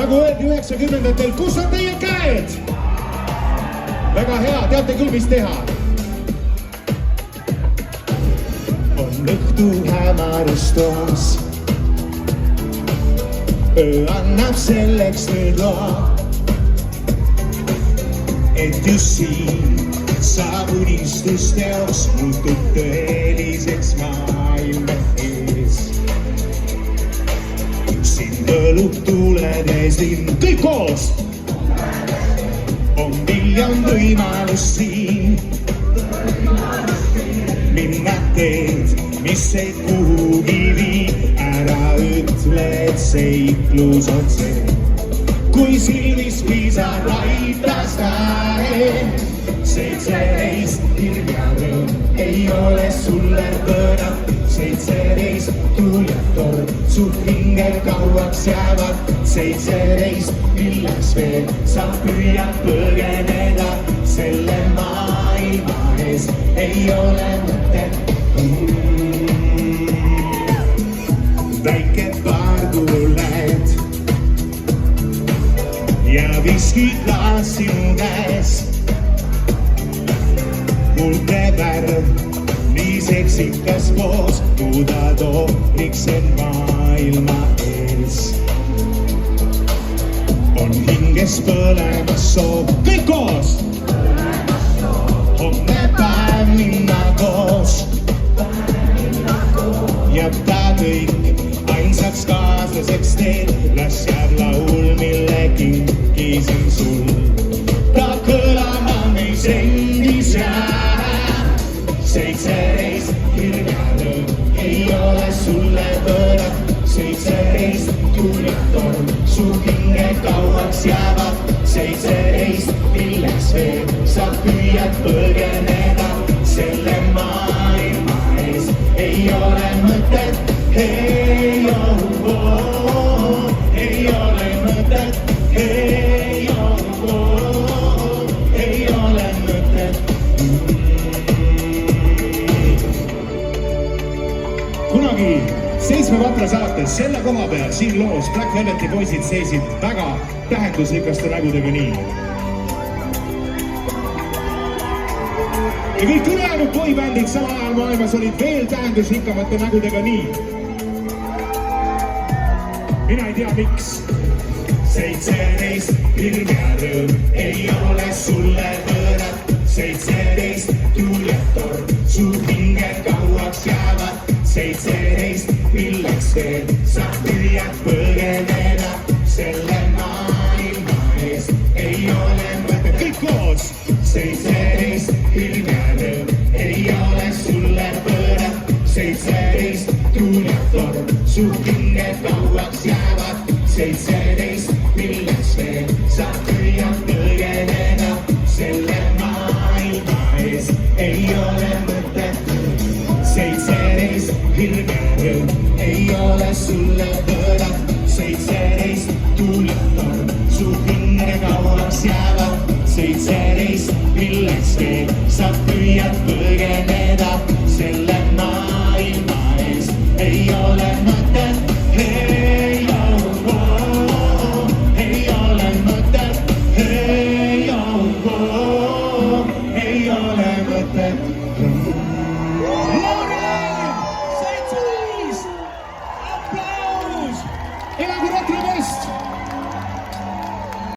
nagu öeldi 90-ndatel, kus on teie käed? Väga hea, teate küll, mis teha. On õhtu hämarus toas. Öö annab selleks nüüd loa, et just siin saab unistusteos muutub tõeliseks maailma ees. Siin võlub tuledes linn, kõik koos! On miljon võimalust siin minna teed, mis ei kuhugi vii. Ära ütle, et seiklus on see, kui silmis piisab laitast aeg. 17 hirm ja rõõm ei ole sulle põõna. 17 tuljad torm su hingel kauaks jäävad. 17 milleks veel sa püüad põgeneda. Selle maailma ees ei ole mõtet. Väike paar kuuled ja viskiklaas sinu käes. Mulde värv, nii seksikas koos, kuda tooriks end maailma ees. On hinges põlemas soov, kõik koos! Homne päev minna koos. Ja ta kõik ainsaks kaaslaseks teed, las jääb laul, mille kinkisin sul. Ta kõlama meis endis jääb. 17 hirm ja rõõm ei ole sulle põõna. 17 tuljad torm su hinge kauaks jäävad. 17 milleks veel sa püüad põgeneda. Selle maailma ees ei ole mõtet. Ei ole mõtet. Ei ole mõtet. Kunagi 7 vatra saates selle koha peal siin loos Black Velveti poisid seisid väga tähendusrikaste nägudega nii. Ja kõik ülejäänud boybändid sama ajal maailmas olid veel tähendusrikamate nägudega nii. Mina ei tea, miks. 17 hirm ja rõõm ei ole sulle põõnad. 17 tuljad torm su hinge kauaks jäävad. 17 milleks veel sa püüad põgeneda. Selle maailma ees ei ole mõtet. Kõik koos! 17 hirm ja rõõm ei ole sulle põõnad. 17 tuljad torm su hinge kauaks jäävad. 17 milleks veel sa